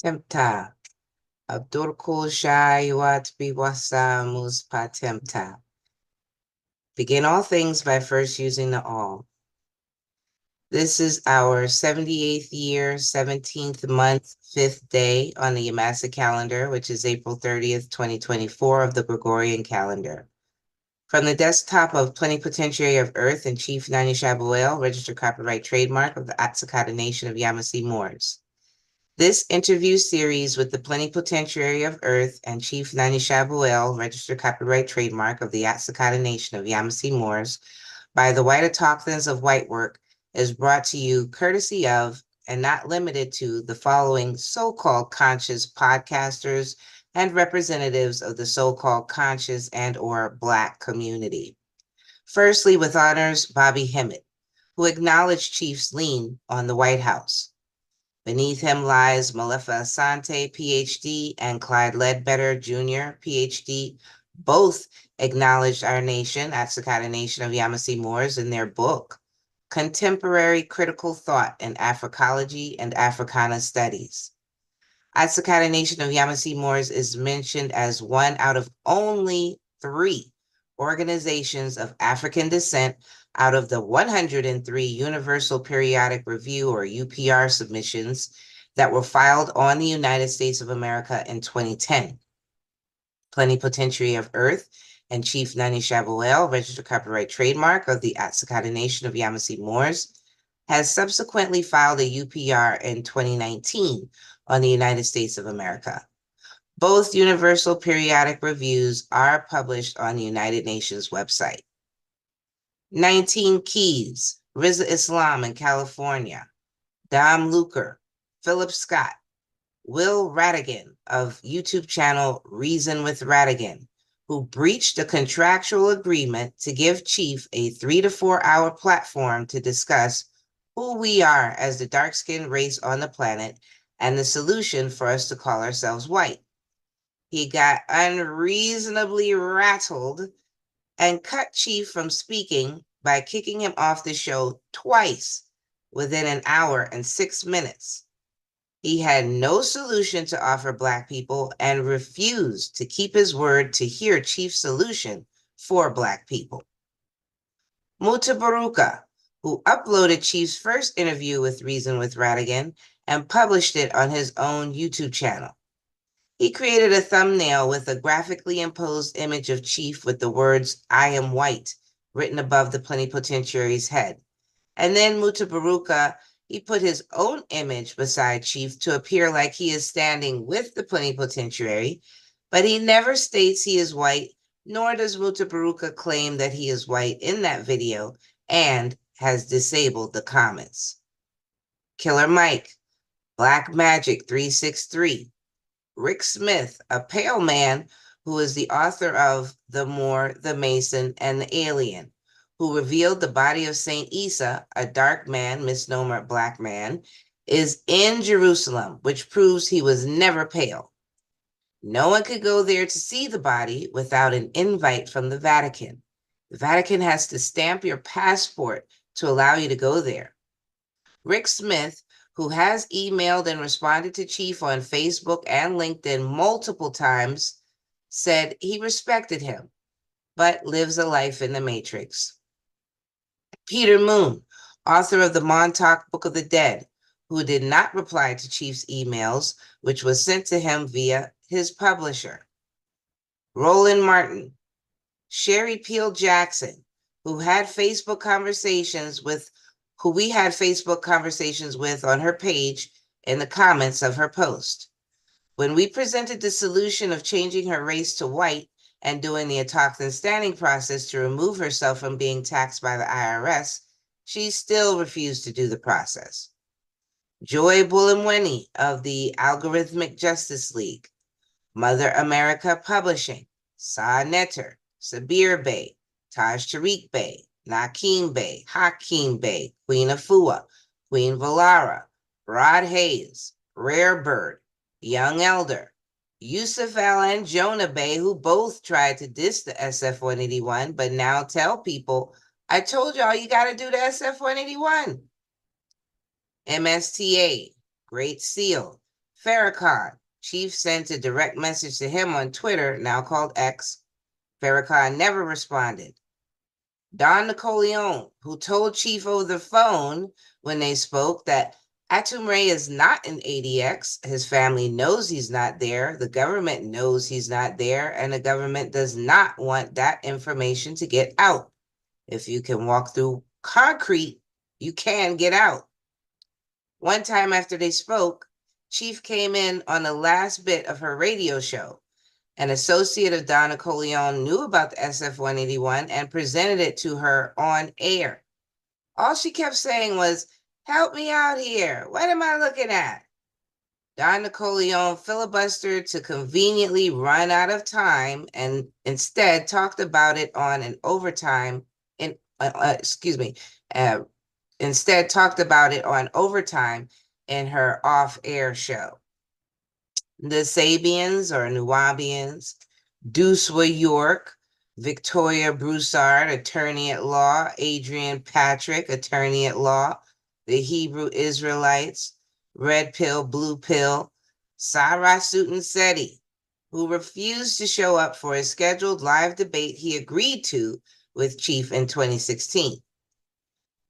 Temt-Ta. Abdur Shaayuaat Saamus Temt-Ta. Begin all things by first using the all. This is our 78th year, 17th month, 5th day on the Yamassee calendar, which is April 30th, 2024 of the Gregorian calendar. From the desktop of Plenipotentiary of Earth and Chief Nanya, registered copyright trademark of the At-sik-hata Nation of Yamasee-Moors. This interview series with the Plenipotentiary of Earth and Chief Nanya, registered copyright trademark of the At-sik-hata Nation of Yamasee-Moors by the White Autochthons of Whitework is brought to you courtesy of and not limited to the following so-called conscious podcasters and representatives of the so-called conscious and or Black community. Firstly, with honors, Bobby Hepet, who acknowledged Chief's lien on the White House. Beneath him lies Malefa Asante, PhD, and Clyde Ledbetter, Jr., PhD. Both acknowledged our nation, At-sik-hata Nation of Yamasee-Moors, in their book, Contemporary Critical Thought in Africology and Africana Studies. At-sik-hata Nation of Yamasee-Moors is mentioned as one out of only 3 organizations of African descent out of the 103 Universal Periodic Review or UPR submissions that were filed on the United States of America in 2010. Plenipotentiary of Earth and Chief Nanya, registered copyright trademark of the At-sik-hata Nation of Yamasee-Moors, has subsequently filed a UPR in 2019 on the United States of America. Both Universal Periodic Reviews are published on the United Nations website. 19 Keys, Riza Islam in California, Dom Luker, Philip Scott, Will Radigan of YouTube channel Reason with Radigan, who breached a contractual agreement to give Chief a 3 to 4 hour platform to discuss who we are as the dark-skinned race on the planet and the solution for us to call ourselves white. He got unreasonably rattled and cut Chief from speaking by kicking him off the show twice within an hour and 6 minutes. He had no solution to offer Black people and refused to keep his word to hear Chief's solution for Black people. Mutabaruka, who uploaded Chief's first interview with Reason with Radigan and published it on his own YouTube channel. He created a thumbnail with a graphically imposed image of Chief with the words, "I am white," written above the plenipotentiary's head. And then Mutabaruka, he put his own image beside Chief to appear like he is standing with the plenipotentiary, but he never states he is white, nor does Mutabaruka claim that he is white in that video and has disabled the comments. Killer Mike, Black Magic 363, Rick Smith, a pale man who is the author of The Moor, the Mason, and the Alien, who revealed the body of Saint Isa, a dark man, misnomer Black man, is in Jerusalem, which proves he was never pale. No one could go there to see the body without an invite from the Vatican. The Vatican has to stamp your passport to allow you to go there. Rick Smith, who has emailed and responded to Chief on Facebook and LinkedIn multiple times, said he respected him, but lives a life in the Matrix. Peter Moon, author of the Montauk Book of the Dead, who did not reply to Chief's emails, which was sent to him via his publisher. Roland Martin, Sherry Peel Jackson, who we had Facebook conversations with on her page in the comments of her post. When we presented the solution of changing her race to white and doing the autochthon standing process to remove herself from being taxed by the IRS, she still refused to do the process. Joy Bulimweni of the Algorithmic Justice League, Mother America Publishing, Sa Netter, Sabir Bey, Taj Tariq Bey, Nakeem Bey, Hakeem Bey, Queen Afua, Queen Valara, Rod Hayes, Rare Bird, Young Elder, Yusuf Al and Jonah Bey, who both tried to diss the SF-181, but now tell people, I told y'all you got to do the SF-181. MSTA, Great Seal, Farrakhan. Chief sent a direct message to him on Twitter, now called X. Farrakhan never responded. Don Napoleon, who told Chief over the phone when they spoke that Atumre is not in ADX. His family knows he's not there. The government knows he's not there, and the government does not want that information to get out. If you can walk through concrete, you can get out. One time after they spoke, Chief came in on the last bit of her radio show. An associate of Don Napoleon knew about the SF-181 and presented it to her on air. All she kept saying was, "Help me out here. What am I looking at?" Don Napoleon filibustered to conveniently run out of time and instead talked about it on an overtime instead talked about it on overtime in her off-air show. The Sabians or Nuwabians, Duswa York, Victoria Broussard, attorney at law, Adrian Patrick, attorney at law, the Hebrew Israelites, Red Pill, Blue Pill, Sarah Sutton Seti, who refused to show up for a scheduled live debate he agreed to with Chief in 2016.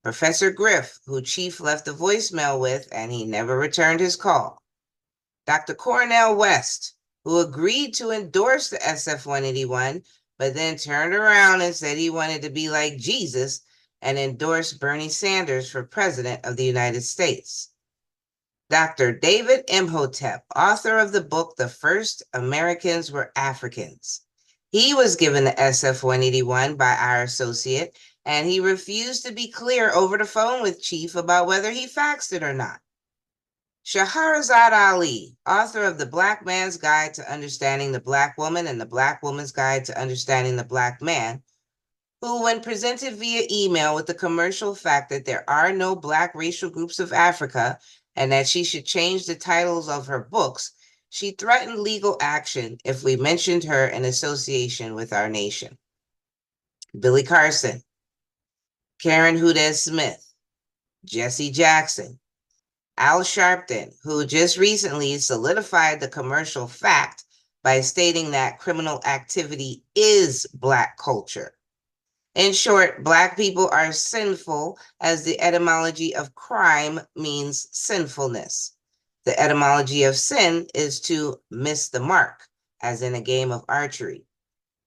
Professor Griff, who Chief left a voicemail with and he never returned his call. Dr. Cornel West, who agreed to endorse the SF-181, but then turned around and said he wanted to be like Jesus and endorsed Bernie Sanders for President of the United States. Dr. David Imhotep, author of the book The First Americans Were Africans. He was given the SF-181 by our associate, and he refused to be clear over the phone with Chief about whether he faxed it or not. Shahrazad Ali, author of The Black Man's Guide to Understanding the Black Woman and The Black Woman's Guide to Understanding the Black Man, who, when presented via email with the commercial fact that there are no Black racial groups of Africa and that she should change the titles of her books, she threatened legal action if we mentioned her in association with our nation. Billy Carson, Karen Hudez Smith, Jesse Jackson, Al Sharpton, who just recently solidified the commercial fact by stating that criminal activity is Black culture. In short, Black people are sinful, as the etymology of crime means sinfulness. The etymology of sin is to miss the mark, as in a game of archery.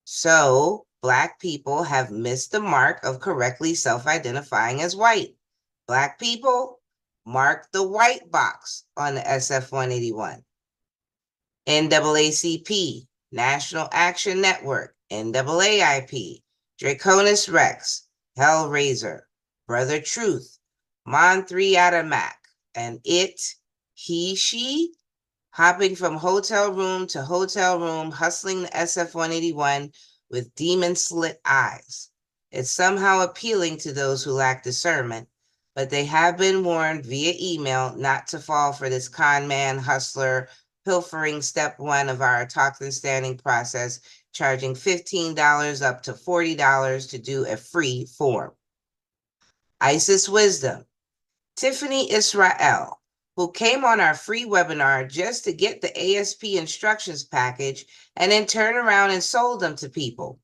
So, Black people have missed the mark of correctly self-identifying as white. Black people, mark the white box on the SF-181. NAACP, National Action Network, NAAIP, Draconis Rex, Hellraiser, Brother Truth, Mon3 Adamak, and he, she, hopping from hotel room to hotel room, hustling the SF-181 with demon-slit eyes. It's somehow appealing to those who lack discernment, but they have been warned via email not to fall for this con man hustler pilfering step one of our toxin standing process, charging $15 up to $40 to do a free form. Isis Wisdom, Tiffany Israel, who came on our free webinar just to get the ASP instructions package and then turn around and sold them to people.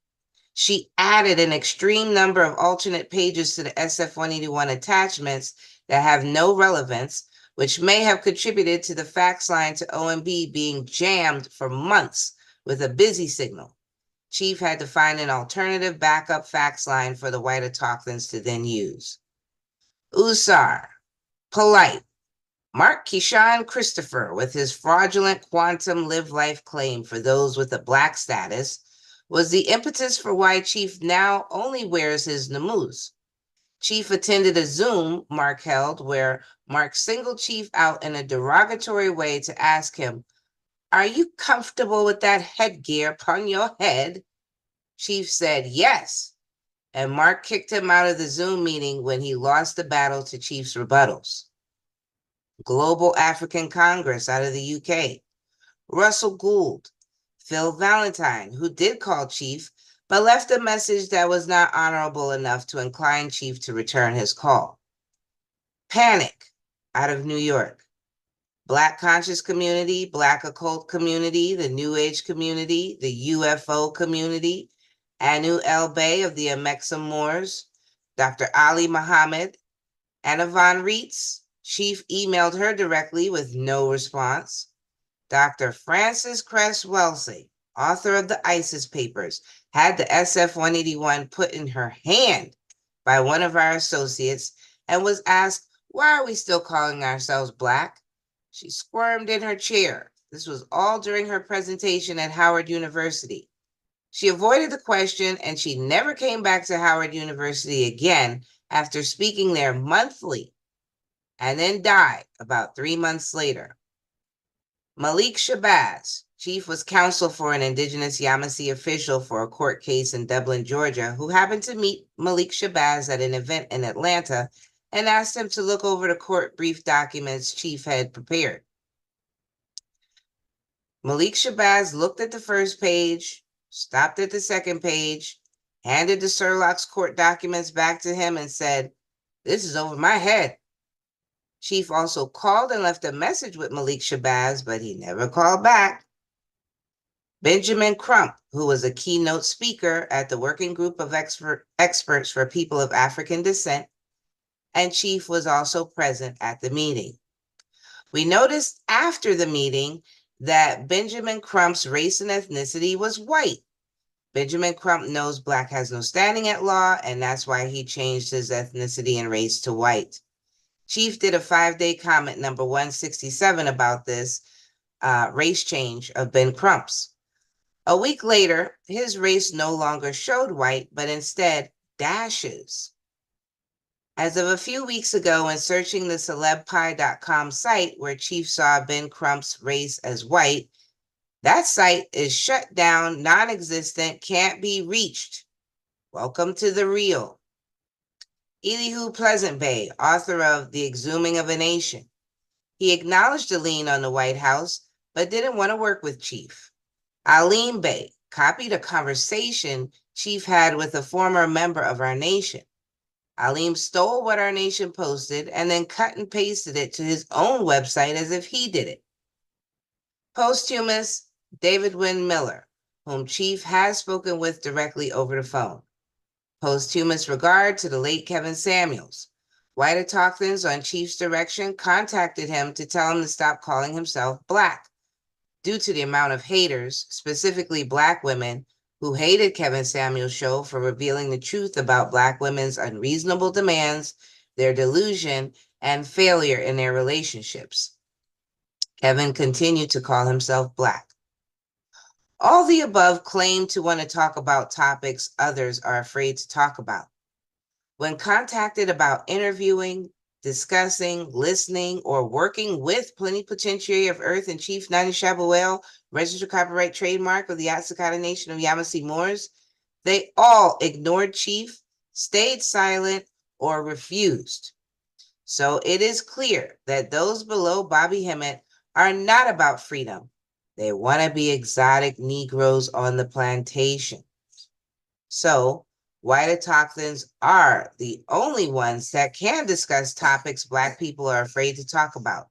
She added an extreme number of alternate pages to the SF-181 attachments that have no relevance, which may have contributed to the fax line to OMB being jammed for months with a busy signal. Chief had to find an alternative backup fax line for the white autochthons to then use. Usar, Polite, Mark Keyshawn Christopher, with his fraudulent quantum live-life claim for those with a Black status, was the impetus for why Chief now only wears his namus. Chief attended a Zoom Mark held where Mark singled Chief out in a derogatory way to ask him, "Are you comfortable with that headgear upon your head?" Chief said yes, and Mark kicked him out of the Zoom meeting when he lost the battle to Chief's rebuttals. Global African Congress out of the UK, Russell Gould, Phil Valentine, who did call Chief, but left a message that was not honorable enough to incline Chief to return his call. Panic out of New York, Black conscious community, Black occult community, the New Age community, the UFO community, Anu El Bey of the Yamasee-Moors, Dr. Ali Muhammad, Anna von Reitz. Chief emailed her directly with no response. Dr. Frances Cress Welsing, author of the ISIS Papers, had the SF-181 put in her hand by one of our associates and was asked, why are we still calling ourselves Black? She squirmed in her chair. This was all during her presentation at Howard University. She avoided the question and she never came back to Howard University again after speaking there monthly, and then died about 3 months later. Malik Shabazz, chief, was counsel for an indigenous Yamasee official for a court case in Dublin, Georgia, who happened to meet Malik Shabazz at an event in Atlanta and asked him to look over the court brief documents chief had prepared. Malik Shabazz looked at the first page, stopped at the second page, handed the Surlock's court documents back to him and said, "This is over my head." Chief also called and left a message with Malik Shabazz, but he never called back. Benjamin Crump, who was a keynote speaker at the Working Group of Experts for People of African Descent, and Chief was also present at the meeting. We noticed after the meeting that Benjamin Crump's race and ethnicity was white. Benjamin Crump knows Black has no standing at law, and that's why he changed his ethnicity and race to white. Chief did a 5-day comment, number 167, about this race change of Ben Crump's. A week later, his race no longer showed white, but instead dashes. As of a few weeks ago, when searching the celebpie.com site where Chief saw Ben Crump's race as white, that site is shut down, non-existent, can't be reached. Welcome to the real. Elihu Pleasant Bay, author of The Exhuming of a Nation. He acknowledged a lien on the White House, but didn't want to work with Chief. Alim Bey copied a conversation Chief had with a former member of our nation. Alim stole what our nation posted and then cut and pasted it to his own website as if he did it. Posthumous David Wynn Miller, whom Chief has spoken with directly over the phone. Posthumous regard to the late Kevin Samuels. White Autochtons, on Chief's direction, contacted him to tell him to stop calling himself Black. Due to the amount of haters, specifically Black women, who hated Kevin Samuels' show for revealing the truth about Black women's unreasonable demands, their delusion, and failure in their relationships. Kevin continued to call himself Black. All the above claim to want to talk about topics others are afraid to talk about. When contacted about interviewing, discussing, listening, or working with Plenipotentiary of Earth and Chief Nanya, registered copyright trademark of the At-sik-hata Nation of Yamasee-Moors, they all ignored Chief, stayed silent, or refused. So it is clear that those below Bobby Hemmett are not about freedom. They want to be exotic Negroes on the plantation. So White Autochtons are the only ones that can discuss topics Black people are afraid to talk about.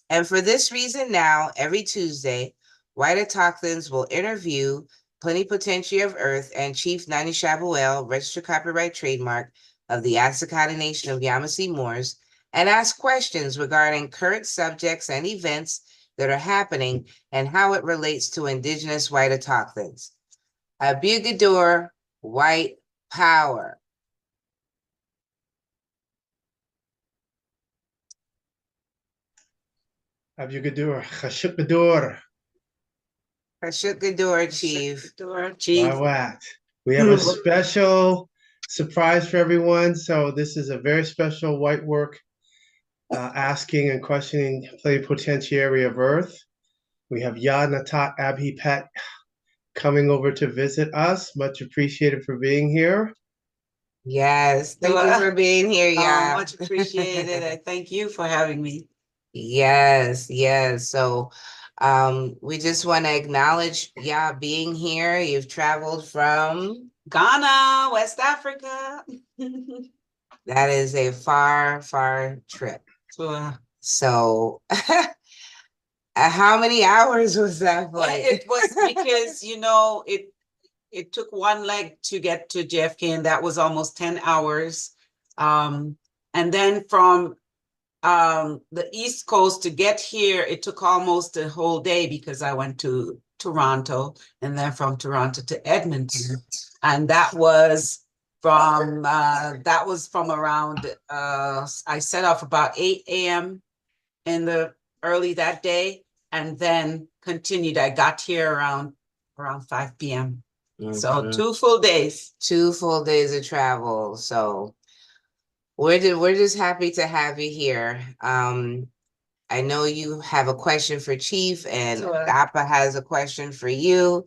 And for this reason now, every Tuesday, White Autochtons will interview Plenipotentiary of Earth and Chief Nanya, registered copyright trademark of the At-sik-hata Nation of Yamasee-Moors, and ask questions regarding current subjects and events that are happening and how it relates to indigenous White Autochtons. Abdur, white power. Abdur, Shaayuaat. Shaayuaat, Chief. Shaayuaat. We have a special surprise for everyone. So this is a very special white work asking and questioning Plenipotentiary of Earth. We have Yaa Nattaat Hepet coming over to visit us. Much appreciated for being here. Yes, thank you for being here, Yaa. Much appreciated. I thank you for having me. Yes, yes. So we just want to acknowledge Yaa being here. You've traveled from Ghana, West Africa. that is a far, far trip. So How many hours was that flight? It was because, it took one leg to get to JFK, and that was almost 10 hours. And then from the East Coast to get here, it took almost a whole day because I went to Toronto and then from Toronto to Edmonton. And that was from around I set off about 8 a.m. in the early that day and then continued. I got here around 5 p.m. So 2 full days. 2 full days of travel. So we're just happy to have you here. I know you have a question for Chief, and Adapa has a question for you.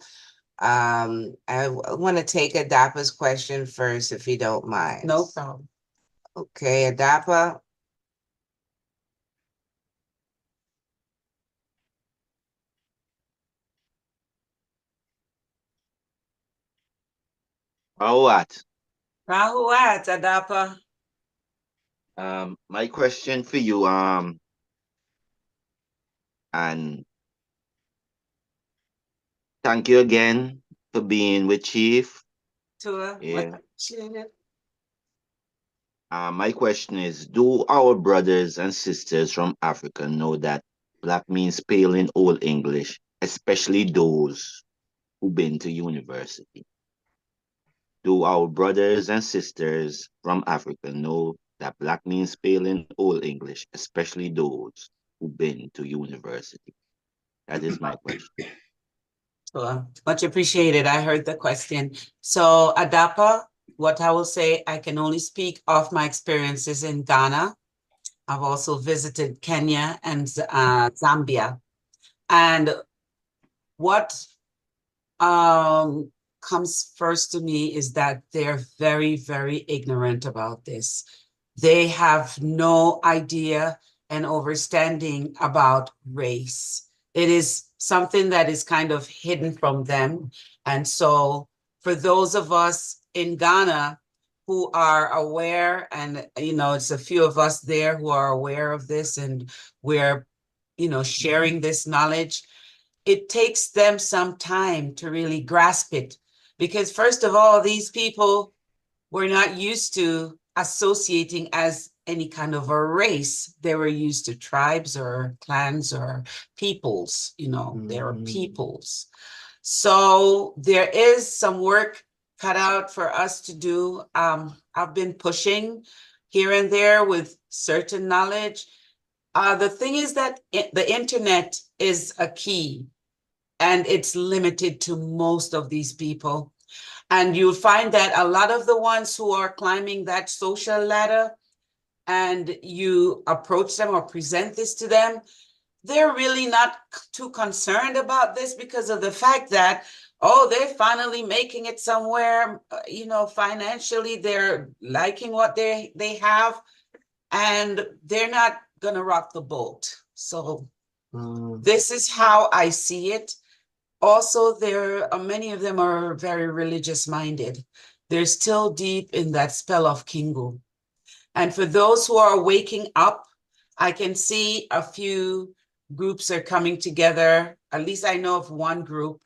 I want to take Adapa's question first, if you don't mind. No problem. Okay, Adapa. Shaayuaat. Shaayuaat, Adapa. My question for you, and thank you again for being with Chief. Yeah. My question is, do our brothers and sisters from Africa know that black means pale in Old English, especially those who've been to university? Do our brothers and sisters from Africa know that black means pale in Old English, especially those who've been to university? That is my question. Much appreciated. I heard the question. So Adapa, what I will say, I can only speak of my experiences in Ghana. I've also visited Kenya and Zambia. And what comes first to me is that they're very, very ignorant about this. They have no idea and understanding about race. It is something that is kind of hidden from them. And so for those of us in Ghana who are aware, and, it's a few of us there who are aware of this, and we're, sharing this knowledge, it takes them some time to really grasp it. Because first of all, these people were not used to associating as any kind of a race. They were used to tribes or clans or peoples, they were peoples. So there is some work cut out for us to do. I've been pushing here and there with certain knowledge. The thing is that the internet is a key, and it's limited to most of these people. And you'll find that a lot of the ones who are climbing that social ladder, and you approach them or present this to them, they're really not too concerned about this because of the fact that, they're finally making it somewhere, financially, they're liking what they have, and they're not gonna rock the boat. So this is how I see it. Also, there are many of them are very religious minded. They're still deep in that spell of Kingu. And for those who are waking up, I can see a few groups are coming together. At least I know of one group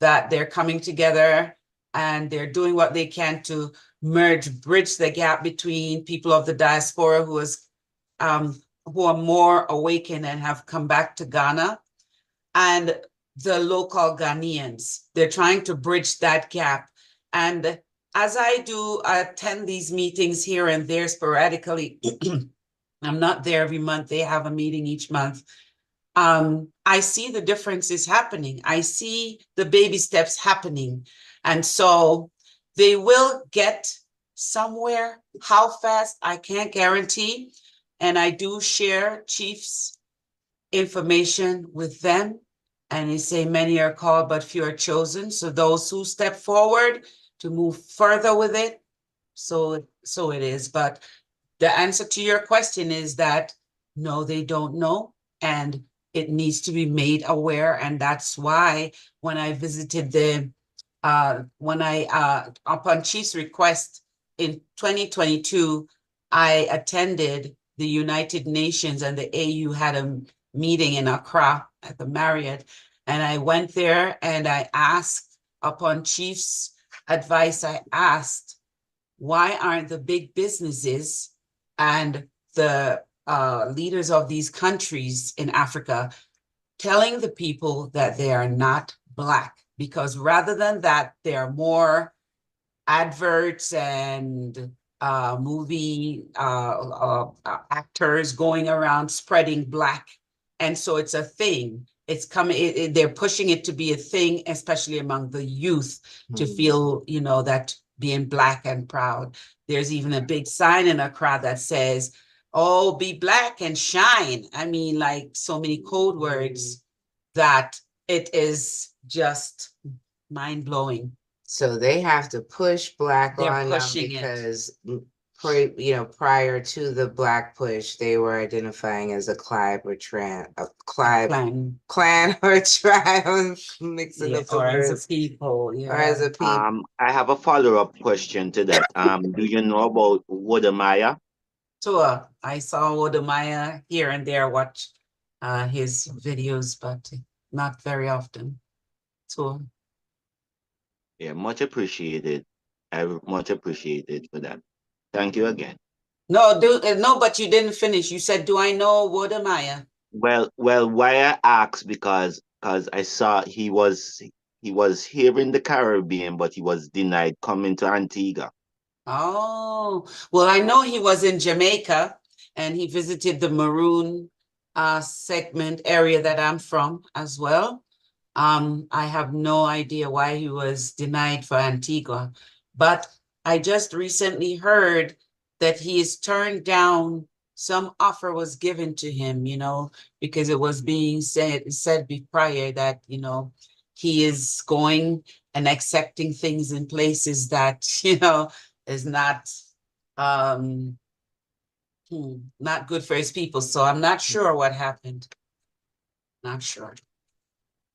that they're coming together and they're doing what they can to bridge the gap between people of the diaspora who are more awakened and have come back to Ghana, and the local Ghanaians. They're trying to bridge that gap. And as I attend these meetings here and there sporadically, I'm not there every month. They have a meeting each month. I see the differences happening. I see the baby steps happening. And so they will get somewhere. How fast, I can't guarantee. And I do share Chief's information with them. And he say, many are called, but few are chosen. So those who step forward to move further with it, so it is. But the answer to your question is that, no, they don't know. And it needs to be made aware. And that's why when I visited upon Chief's request in 2022, I attended the United Nations, and the AU had a meeting in Accra at the Marriott. And I went there and I asked, upon Chief's advice, I asked, why aren't the big businesses and the leaders of these countries in Africa telling the people that they are not Black? Because rather than that, there are more adverts and movie actors going around spreading Black. And so it's a thing. It's coming, they're pushing it to be a thing, especially among the youth, to feel, you know, that being Black and proud. There's even a big sign in Accra that says, oh, be Black and shine. I mean, like so many code words that it is just mind-blowing. So they have to push Black They're on them pushing it. because, you know, prior to the Black push, they were identifying as a tribe or clan or tribe, mixing Yeah, up the or as words, a people, or as yeah. a people. I have a follow-up question to that. Do you know about Wodamaya? So I saw Wodamaya here and there, watch his videos, but not very often. So Yeah, much appreciated. I much appreciated for that. Thank you again. no, but you didn't finish. You said, do I know Wodamaya? Well, why I asked because I saw he was here in the Caribbean, but he was denied coming to Antigua. Oh, well, I know he was in Jamaica and he visited the Maroon segment area that I'm from as well. I have no idea why he was denied for Antigua, but I just recently heard that he is turned down. Some offer was given to him, you know, because it was being said prior that, you know, he is going and accepting things in places that, you know, is not not good for his people. So I'm not sure what happened. Not sure.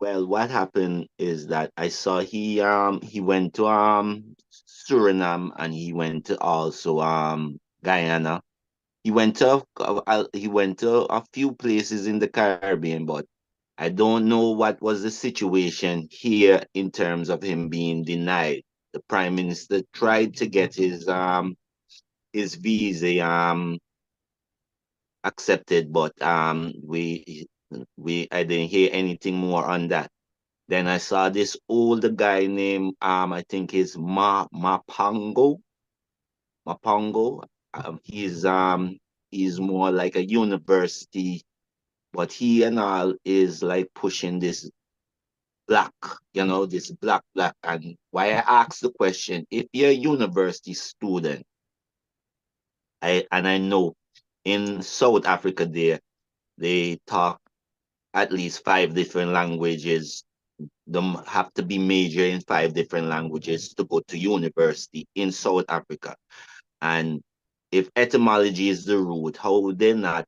Well, what happened is that I saw he went to Suriname and he went to also Guyana. He went to a few places in the Caribbean, but I don't know what was the situation here in terms of him being denied. The Prime Minister tried to get his visa accepted, but I didn't hear anything more on that. Then I saw this older guy named I think he's Mapango. Mapango. He's more like a university, but he and all is like pushing this black, this black. And why I asked the question, if you're a university student, I know in South Africa they talk at least 5 different languages. Them have to be major in 5 different languages to go to university in South Africa. And if etymology is the root, how would they not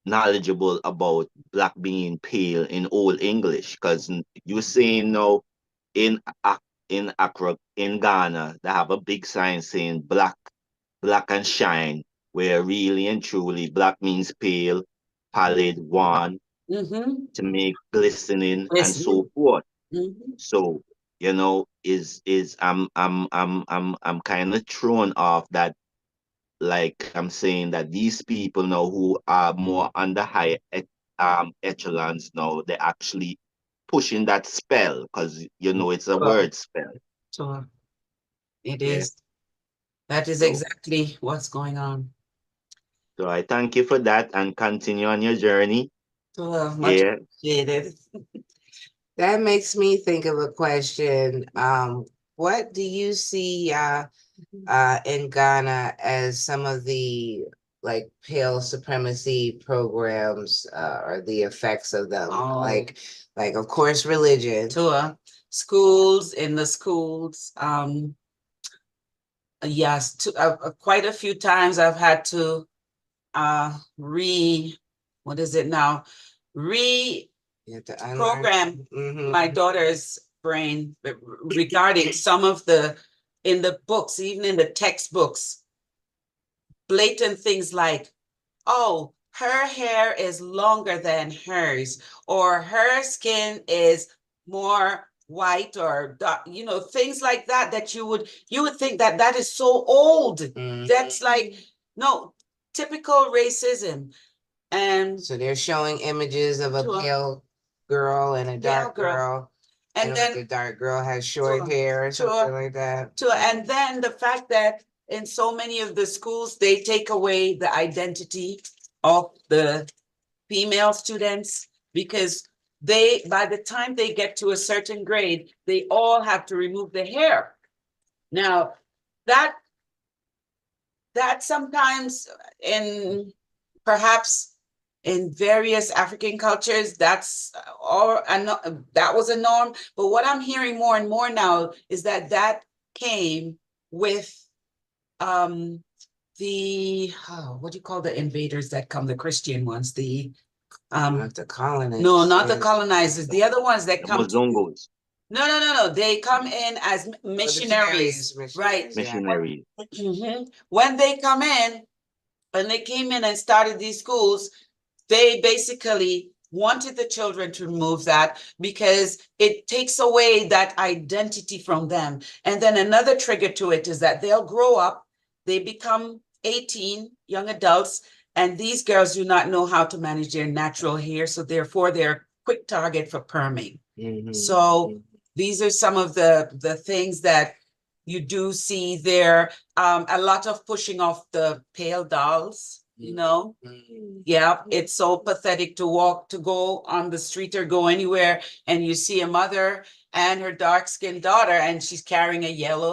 knowledgeable about black being pale in Old English? Because you're saying now in Accra, in Ghana, they have a big sign saying black and shine, where really and truly black means pale, pallid, wan, to make glistening and so forth. So, I'm kind of thrown off that, like I'm saying that these people now who are more on the high echelons now, they're actually pushing that spell because it's a word spell. So it Yeah. is. That is So- exactly what's going on. So I thank you for that and continue on your journey. So much Yeah. appreciated. That makes me think of a question. What do you see in Ghana as some of the like pale supremacy programs or the effects of them? Oh. Like of course religion. To schools, in the schools. Yes, quite a few times I've had to what is it now? Program my daughter's brain regarding some of in the books, even in the textbooks, blatant things like, oh, her hair is longer than hers, or her skin is more white or dark, you know, things like that, that you would think that that is so old. That's like, no, typical racism. And So they're showing images of a To a pale girl and a dark girl. girl. and then the dark girl has short To a- hair or to a- something like that. and then the fact that in so many of the schools, they take away the identity of the female students, because they, by the time they get to a certain grade, they all have to remove the hair. Now, that sometimes in, perhaps in various African cultures, that's that was a norm. But what I'm hearing more and more now is that that came with the what do you call the invaders that come, the Christian ones, the Not the colonists. no, not the colonizers, the other ones that The come to, Mozongos, no, they come in as missionaries, right? missionaries. Mhm. When they come in, when they came in and started these schools, they basically wanted the children to remove that because it takes away that identity from them. And then another trigger to it is that they'll grow up, they become 18, young adults, and these girls do not know how to manage their natural hair. So therefore, they're a quick target for perming. So these are some of the things that you do see there. A lot of pushing off the pale dolls, you know. Yeah, it's so pathetic to go on the street or go anywhere and you see a mother and her dark-skinned daughter and she's carrying a yellow,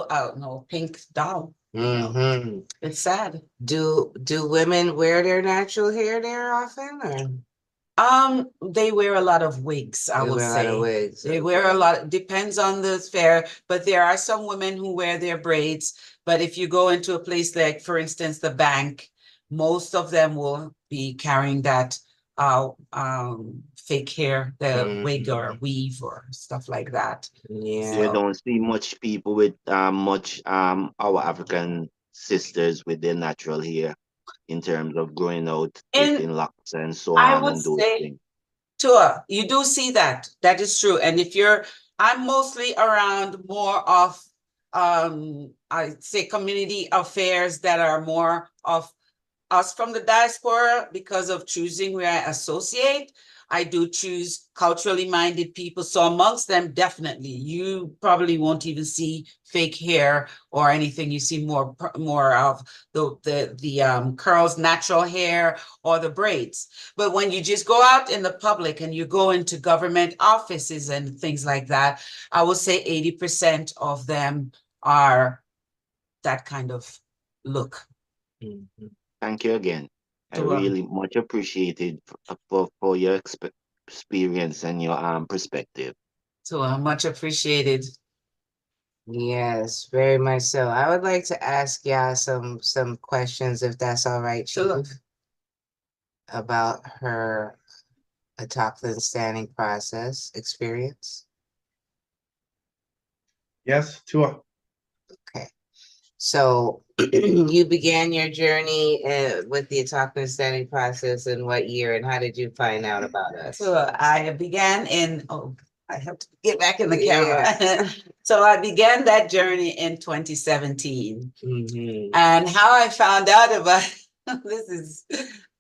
pink doll. It's sad. Do women wear their natural hair there often, or They wear a lot of wigs, I they will wear a lot of say. wigs? They wear a lot, depends on the fair, but there are some women who wear their braids. But if you go into a place like, for instance, the bank, most of them will be carrying that fake hair, the wig or weave or stuff like that. Yeah. You don't see much people with our African sisters with their natural hair in terms of growing out And within locks and so I on would and those say, things. Tua, you do see that. That is true. And if I'm mostly around more of, I'd say community affairs that are more of us from the diaspora, because of choosing where I associate. I do choose culturally minded people. So amongst them, definitely, you probably won't even see fake hair or anything. You see more of the curls, natural hair, or the braids. But when you just go out in the public and you go into government offices and things like that, I would say 80% of them are that kind of look. Thank you again. I Sure. really much appreciated for your experience and your perspective. So much appreciated. Yes, very much so. I would like to ask Yaa some questions, if that's all right, Sure. Chief, about her autochthon standing process experience. Yes, Tua. Okay. So you began your journey with the autochthon standing process in what year, and how did you find out about us? So I began in, I have to get back in the camera. Yeah. So I began that journey in 2017. Mhm. And how I found out about this is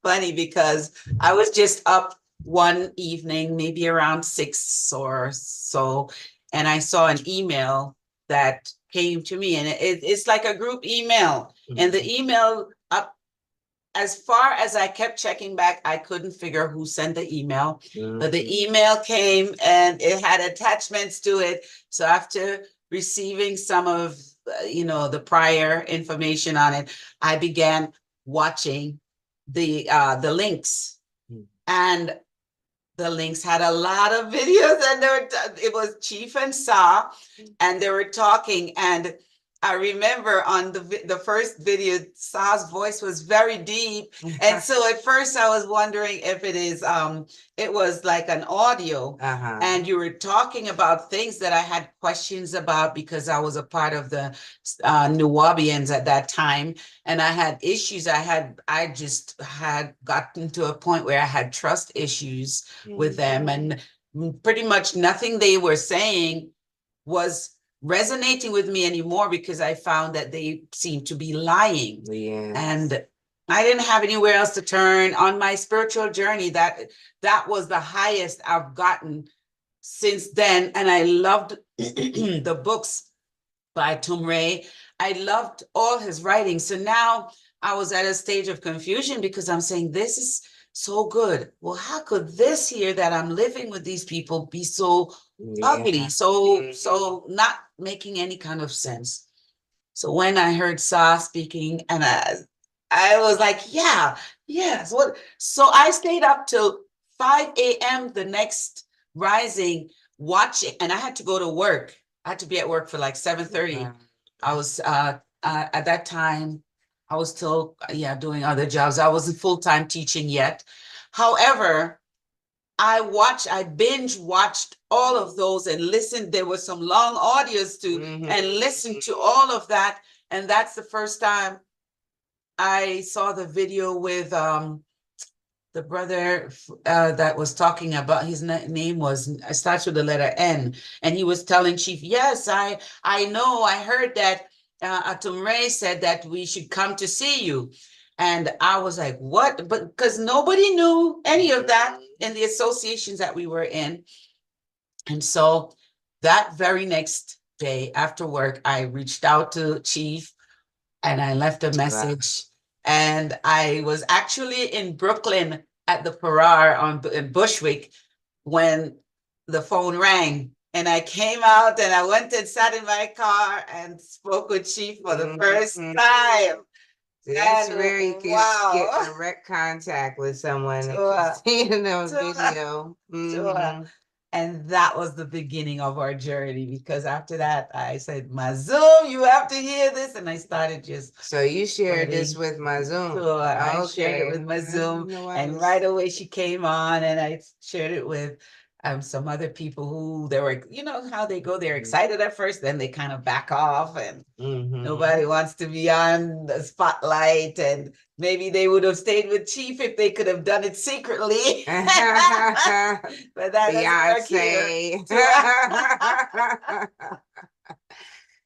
funny, because I was just up one evening, maybe around 6 or so, and I saw an email that came to me, and it's like a group email. And the email, up as far as I kept checking back, I couldn't figure who sent the email. But the email came and it had attachments to it. So after receiving some of the prior information on it, I began watching the links. And the links had a lot of videos, and it was Chief and Sa, and they were talking, and I remember on the first video, Sa's voice was very deep. And so at first I was wondering if it was like an audio. And you were talking about things that I had questions about because I was a part of the Nuwabians at that time. And I had issues. I just had gotten to a point where I had trust issues with them. And pretty much nothing they were saying was resonating with me anymore because I found that they seemed to be lying. Yes. And I didn't have anywhere else to turn on my spiritual journey. That was the highest I've gotten since then. And I loved the books by Tumre. I loved all his writings. So now I was at a stage of confusion because I'm saying, this is so good. Well, how could this here that I'm living with these people be so ugly, so not making any kind of sense? So when I heard Sa speaking, and I was like, yes. What? So I stayed up till 5 a.m. the next rising watching, and I had to go to work. I had to be at work for like 7:30. I was at that time, I was still doing other jobs. I wasn't full-time teaching yet. However, I binge watched all of those and listened. There were some long audios too, and listened to all of that. And that's the first time I saw the video with the brother that was talking about, his name was starts with the letter N, and he was telling Chief, yes, I know, I heard that Atumre said that we should come to see you. And I was like, what? But because nobody knew any of that in the associations that we were in. And so that very next day after work, I reached out to Chief and I left a message. And I was actually in Brooklyn at the Farrar in Bushwick when the phone rang. And I came out and I went and sat in my car and spoke with Chief for the first time. That's where you can get direct contact with someone seeing a video. And that was the beginning of our journey, because after that, I said, Mazum, you have to hear this. And I started just. So you shared this with Mazum. So I shared it with Mazum. And right away she came on and I shared it with some other people who they were, you know how they go, they're excited at first, then they kind of back off and nobody wants to be on the spotlight. And maybe they would have stayed with Chief if they could have done it secretly. But that Beyonce.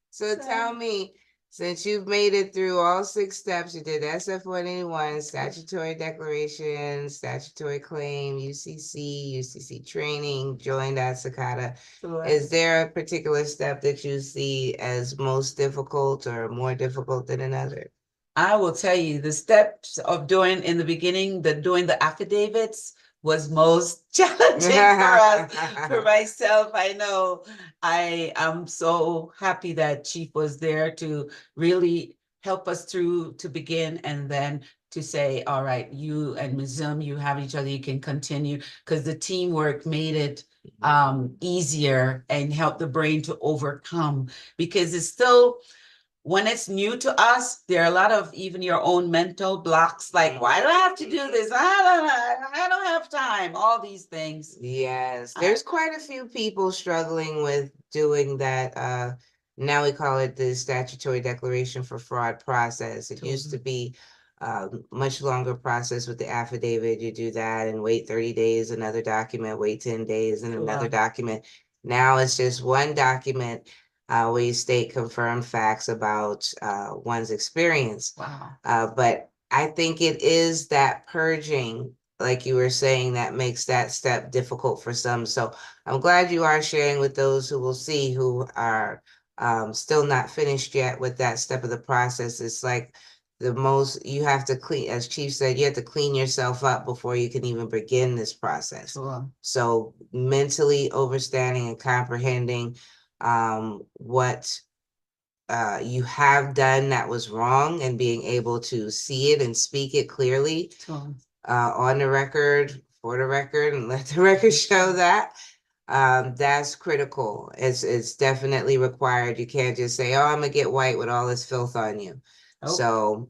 So tell me, since you've made it through all 6 steps, you did SF-181, statutory declaration, statutory claim, UCC training, joined At-sik-hata. Is there a particular step that you see as most difficult or more difficult than another? I will tell you, the steps of doing in the beginning, doing the affidavits was most challenging for us. For myself, I know I am so happy that Chief was there to really help us through to begin, and then to say, all right, you and Mazum, you have each other, you can continue, because the teamwork made it easier and helped the brain to overcome, because it's still, when it's new to us, there are a lot of even your own mental blocks, like, why do I have to do this? I don't have time, all these things. Yes, there's quite a few people struggling with doing that. Now we call it the statutory declaration for fraud process. It used to be much longer process with the affidavit. You do that and wait 30 days, another document, wait 10 days and another document. Now it's just one document where you state confirmed facts about one's experience. But I think it is that purging, like you were saying, that makes that step difficult for some. So I'm glad you are sharing with those who will see, who are still not finished yet with that step of the process. It's like the most, you have to clean, as Chief said, you have to clean yourself up before you can even begin this process. So mentally understanding and comprehending what you have done that was wrong, and being able to see it and speak it clearly on the record, for the record, and let the record show that. That's critical. It's definitely required. You can't just say, "Oh, I'm gonna get white with all this filth on you." Oh. So,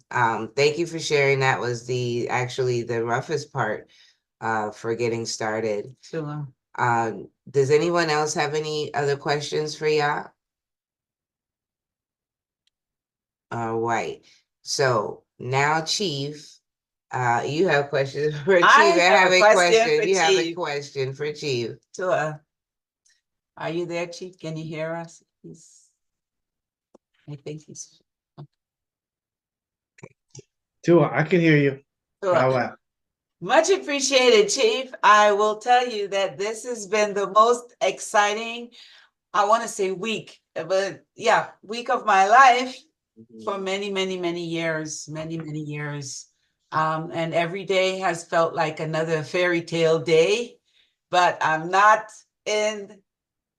thank you for sharing. That was actually the roughest part, for getting started. Sure. Does anyone else have any other questions for Yaa? All right. So now, Chief, you have questions for Chief. I have a question for You have a Chief. question for Chief. Sure. Are you there, Chief? Can you hear us? I think he's. Tua, I can hear you. Sure. How about? Much appreciated, Chief. I will tell you that this has been the most exciting, I want to say week, but yeah, week of my life for many, many, many years, many, many years. And every day has felt like another fairy tale day, but I'm not in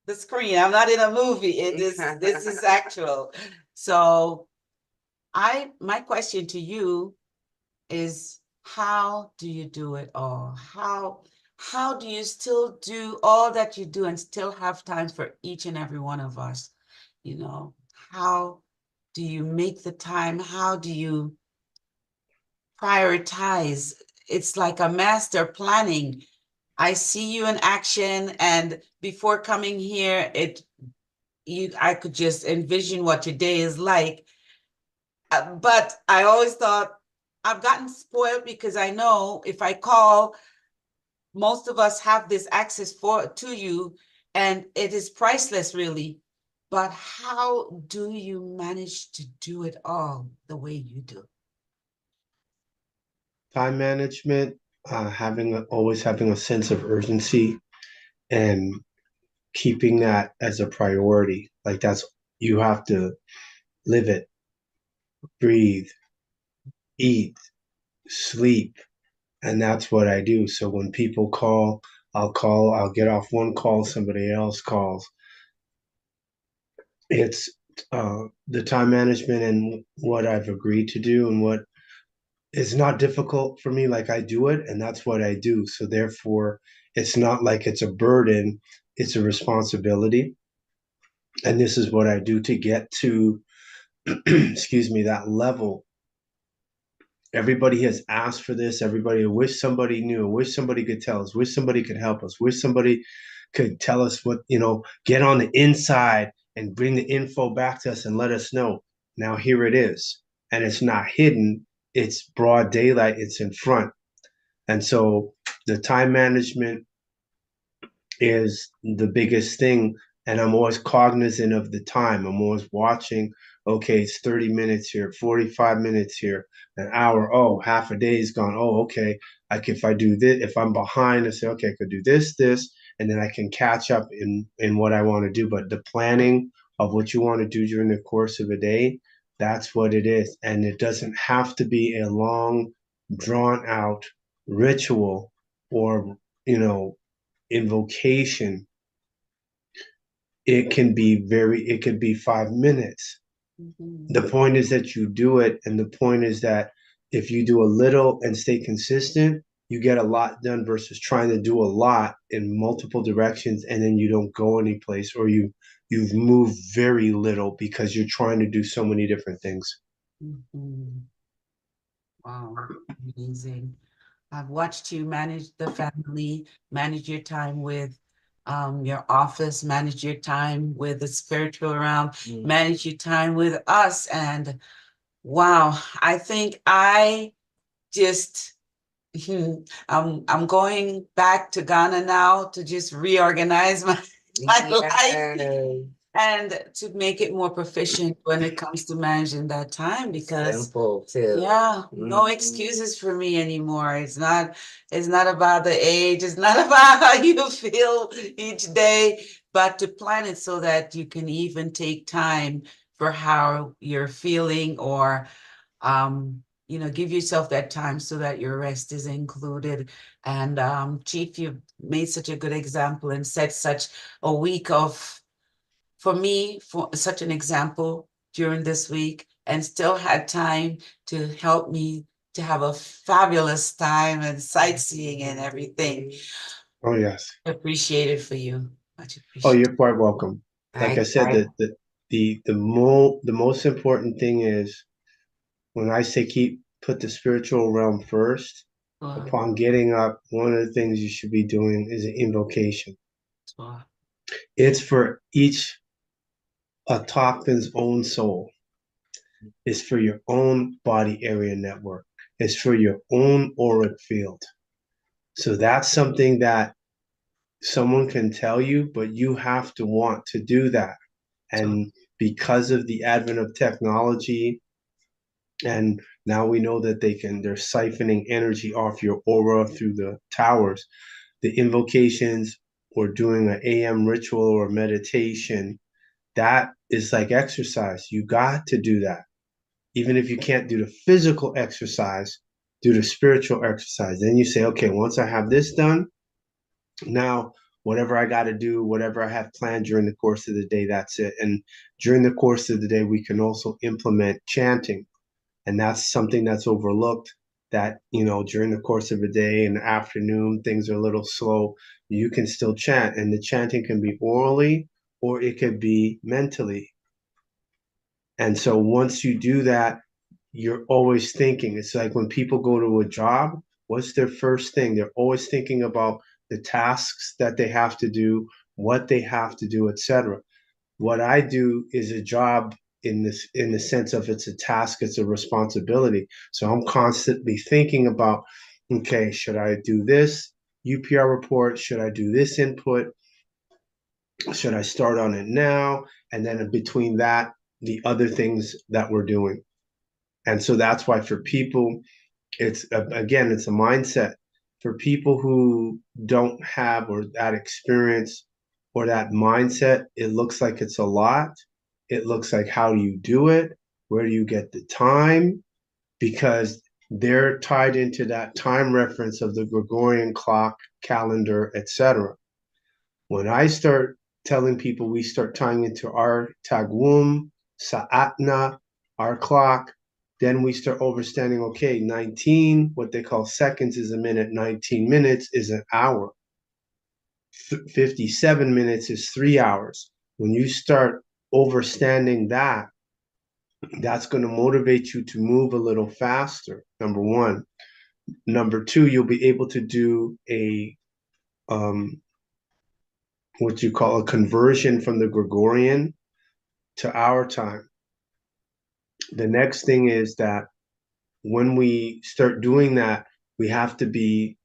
the screen. I'm not in a movie. This is actual. So my question to you is, how do you do it all? How do you still do all that you do and still have time for each and every one of us? You know, how do you make the time? How do you prioritize? It's like a master planning. I see you in action, and before coming here, I could just envision what your day is like. But I always thought, I've gotten spoiled because I know if I call, most of us have this access to you, and it is priceless, really. But how do you manage to do it all the way you do? Time management, always having a sense of urgency and keeping that as a priority. Like you have to live it, breathe, eat, sleep. And that's what I do. So when people call, I'll get off one call, somebody else calls. It's the time management and what I've agreed to do and what is not difficult for me. Like I do it and that's what I do. So therefore, it's not like it's a burden, it's a responsibility. And this is what I do to get to, excuse me, that level. Everybody has asked for this. Everybody wish somebody knew, wish somebody could tell us, wish somebody could help us, wish somebody could tell us what, get on the inside and bring the info back to us and let us know. Now here it is. And it's not hidden. It's broad daylight. It's in front. And so the time management is the biggest thing. And I'm always cognizant of the time. I'm always watching, okay, it's 30 minutes here, 45 minutes here, an hour. Oh, half a day is gone. Oh, okay. If I do this, if I'm behind, I say, okay, I could do this, and then I can catch up in what I want to do. But the planning of what you want to do during the course of a day, that's what it is. And it doesn't have to be a long, drawn out ritual or, invocation. It could be 5 minutes. The point is that you do it, and the point is that if you do a little and stay consistent, you get a lot done versus trying to do a lot in multiple directions and then you don't go anyplace, or you've moved very little because you're trying to do so many different things. Wow, amazing. I've watched you manage the family, manage your time with your office, manage your time with the spiritual realm, manage your time with us. And wow, I think I just, I'm going back to Ghana now to just reorganize my life and to make it more proficient when it comes to managing that time, because no excuses for me anymore. It's not about the age, it's not about how you feel each day, but to plan it so that you can even take time for how you're feeling, or give yourself that time so that your rest is included. And Chief, you've made such a good example and set such a week for such an example during this week, and still had time to help me to have a fabulous time and sightseeing and everything. Oh, yes. Appreciate it for you. Much Oh, appreciated. you're quite welcome. Like I said, the most important thing is when I say put the spiritual realm first, upon getting up, one of the things you should be doing is an invocation. It's for each autochthon's own soul. It's for your own body area network. It's for your own auric field. So that's something that someone can tell you, but you have to want to do that. And because of the advent of technology, and now we know that they're siphoning energy off your aura through the towers, the invocations or doing an AM ritual or meditation, that is like exercise. You got to do that. Even if you can't do the physical exercise, do the spiritual exercise. Then you say, okay, once I have this done, now whatever I got to do, whatever I have planned during the course of the day, that's it. And during the course of the day, we can also implement chanting. And that's something that's overlooked, that, during the course of a day in the afternoon, things are a little slow. You can still chant, and the chanting can be orally or it could be mentally. And so once you do that, you're always thinking. It's like when people go to a job, what's their first thing? They're always thinking about the tasks that they have to do, what they have to do, etc. What I do is a job in the sense of it's a task, it's a responsibility. So I'm constantly thinking about, okay, should I do this UPR report? Should I do this input? Should I start on it now? And then between that, the other things that we're doing. And so that's why for people, it's a mindset. For people who don't have or that experience or that mindset, it looks like it's a lot. It looks like, how do you do it? Where do you get the time? Because they're tied into that time reference of the Gregorian clock, calendar, etc. When I start telling people, we start tying into our Tagwum, Sa'atna, our clock, then we start understanding, okay, 19, what they call seconds is a minute, 19 minutes is an hour. 57 minutes is 3 hours. When you start understanding that, that's going to motivate you to move a little faster, number one. Number two, you'll be able to do what you call a conversion from the Gregorian to our time. The next thing is that when we start doing that, we have to be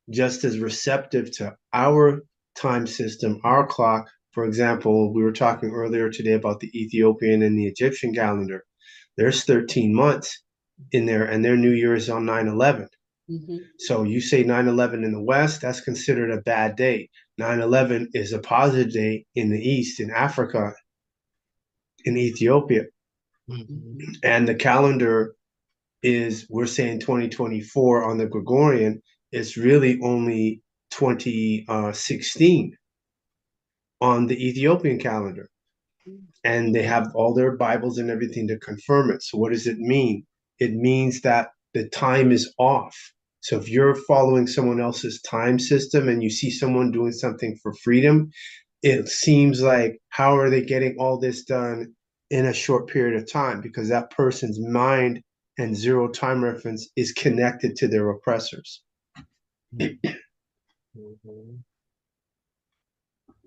just as receptive to our time system, our clock. For example, we were talking earlier today about the Ethiopian and the Egyptian calendar. There's 13 months in there, and their New Year is on 9/11. Mm-hmm. So you say 9/11 in the West, that's considered a bad day. 9/11 is a positive day in the East, in Africa, in Ethiopia. Mm-hmm. And the calendar is, we're saying 2024 on the Gregorian, it's really only 2016 on the Ethiopian calendar. And they have all their Bibles and everything to confirm it. So what does it mean? It means that the time is off. So if you're following someone else's time system and you see someone doing something for freedom, it seems like, how are they getting all this done in a short period of time? Because that person's mind and zero time reference is connected to their oppressors. Mm-hmm.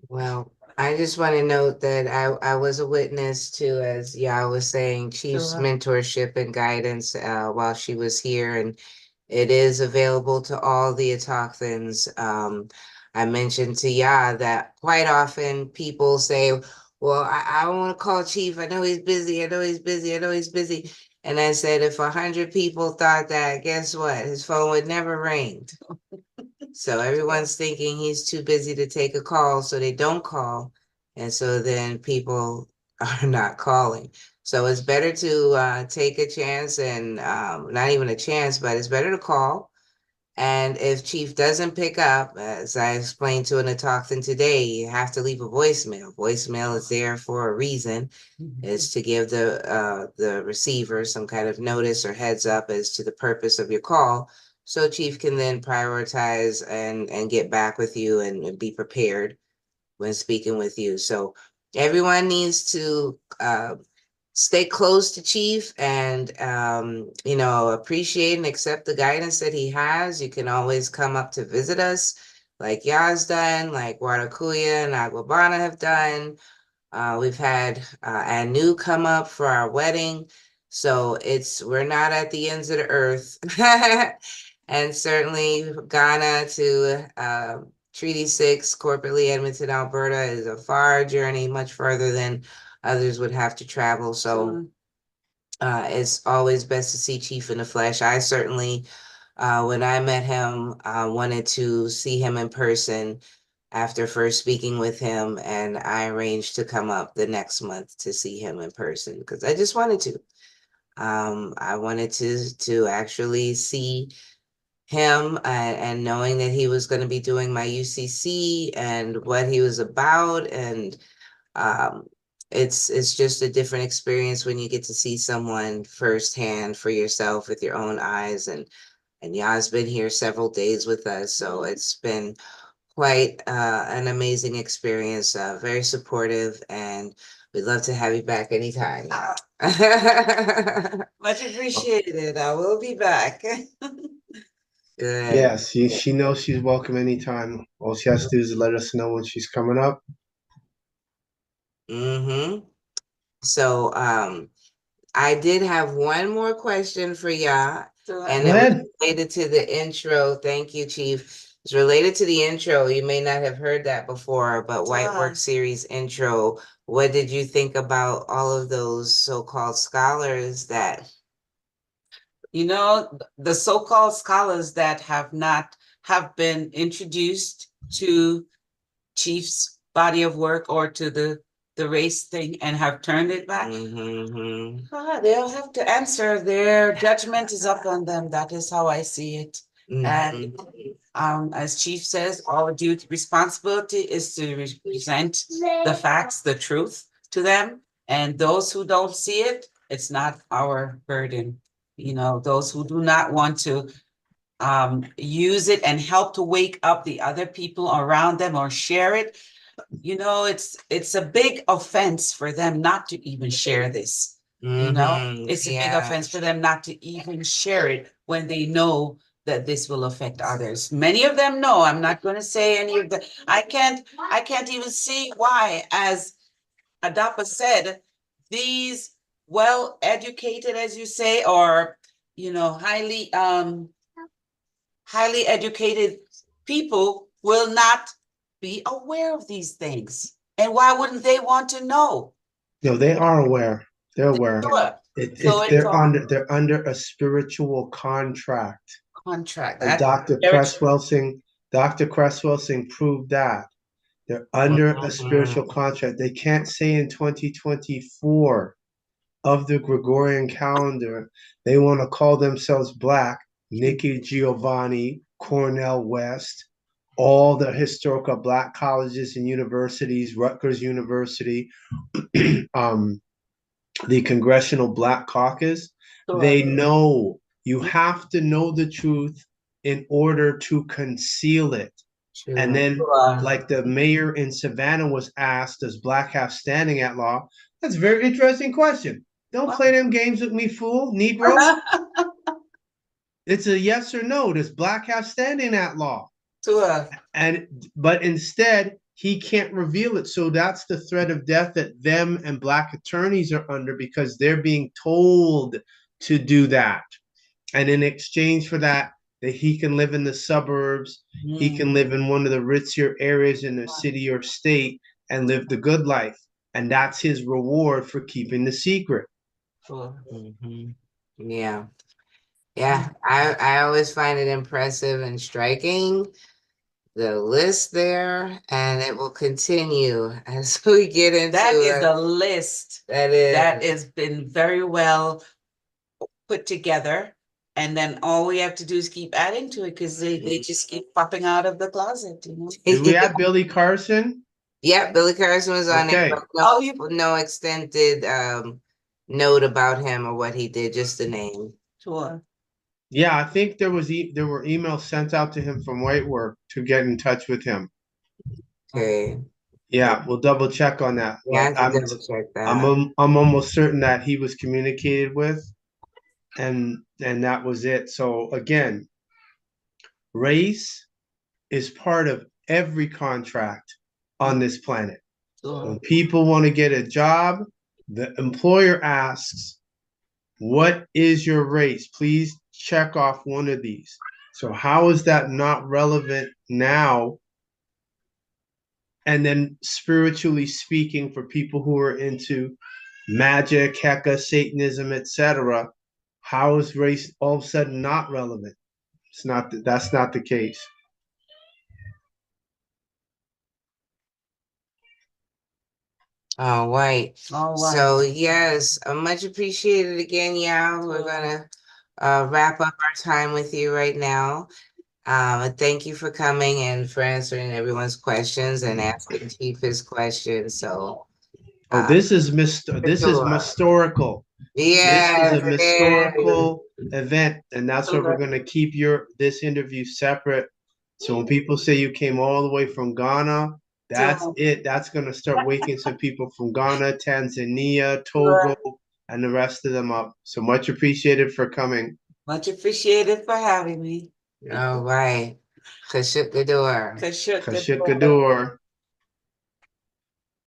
Well, I just want to note that I was a witness to, as Yaa was saying, Chief's mentorship and guidance while she was here, and it is available to all the autochthons. I mentioned to Yaa that quite often people say, well, I don't want to call Chief. I know he's busy. I know he's busy. I know he's busy. And I said, if 100 people thought that, guess what? His phone would never ring. So everyone's thinking he's too busy to take a call, so they don't call. And so then people are not calling. So it's better to take a chance, and not even a chance, but it's better to call. And if Chief doesn't pick up, as I explained to an autochthon today, you have to leave a voicemail. Voicemail is there for a reason. It's to give the receiver some kind of notice or heads up as to the purpose of your call. So Chief can then prioritize and get back with you and be prepared when speaking with you. So everyone needs to stay close to Chief and, appreciate and accept the guidance that he has. You can always come up to visit us like Yaa's done, like Watakuya and Aguabana have done. We've had Anu come up for our wedding. So we're not at the ends of the earth. And certainly Ghana to Treaty 6, corporately Edmonton, Alberta is a far journey, much further than others would have to travel. So it's always best to see Chief in the flesh. I certainly, when I met him, wanted to see him in person after first speaking with him, and I arranged to come up the next month to see him in person because I just wanted to. I wanted to actually see him and knowing that he was going to be doing my UCC and what he was about, and it's just a different experience when you get to see someone firsthand for yourself with your own eyes. And Yaa's been here several days with us, so it's been quite an amazing experience, very supportive, and we'd love to have you back anytime. Much appreciated. I will be back. Good. Yes, she knows she's welcome anytime. All she has to do is let us know when she's coming up. So I did have one more question for Yaa, and it was related to the intro. Thank you, Chief. It's related to the intro. You may not have heard that before, but White Work Series intro. What did you think about all of those so-called scholars that... The so-called scholars that have been introduced to Chief's body of work or to the race thing and have turned it back? They'll have to answer. Their judgment is up on them. That is how I see it. And as Chief says, our duty, responsibility is to present the facts, the truth to them. And those who don't see it, it's not our burden. Those who do not want to use it and help to wake up the other people around them or share it. It's a big offense for them not to even share this. It's a big offense for them not to even share it when they know that this will affect others. Many of them know. I'm not going to say any of them. I can't even see why, as Adapa said, these well-educated, as you say, or highly educated people will not be aware of these things. And why wouldn't they want to know? No, they are aware. They're aware. Sure. They're under a spiritual contract. And Dr. Cresswell Singh proved that. They're under a spiritual contract. They can't say in 2024 of the Gregorian calendar, they want to call themselves Black, Nikki Giovanni, Cornell West, all the historical Black colleges and universities, Rutgers University, the Congressional Black Caucus. Sure. They know you have to know the truth in order to conceal it. Sure. And then, like the mayor in Savannah was asked, does Black have standing at law? That's a very interesting question. Don't play them games with me, fool, Negro. It's a yes or no. Does Black have standing at law? Sure. But instead, he can't reveal it. So that's the threat of death that them and Black attorneys are under, because they're being told to do that. And in exchange for that he can live in the suburbs, he can live in one of the ritzier areas in the city or state and live the good life. And that's his reward for keeping the secret. Yeah. I always find it impressive and striking, the list there, and it will continue as we get into that is a list that has been very well put together, and then all we have to do is keep adding to it, because they just keep popping out of the closet. Did we have Billy Carson? Yeah, Billy Carson was on it. No extended note about him or what he did, just the name. Sure. Yeah, I think there were emails sent out to him from White Work to get in touch with him. Okay. Yeah, we'll double check on that. Yeah, I But can double check that. I'm almost certain that he was communicated with, and that was it. So again, race is part of every contract on this planet. When people want to get a job, the employer asks, "What is your race?" Please check off one of these. So how is that not relevant now? And then spiritually speaking, for people who are into magic, Heka, Satanism, etc., how is race all of a sudden not relevant? It's not. That's not the case. All right. All right. So yes, much appreciated again, Yaa. We're gonna wrap up our time with you right now. Thank you for coming and for answering everyone's questions and asking Chief his questions. So This is historical. yeah, This is a historical event, and that's why we're gonna keep this interview separate. So when people say you came all the way from Ghana, that's it. That's gonna start waking some people from Ghana, Tanzania, Togo, and the rest of them up. So much appreciated for coming. Much appreciated for having me. All right. Kashuk Gador. Kashuk Kashikadur.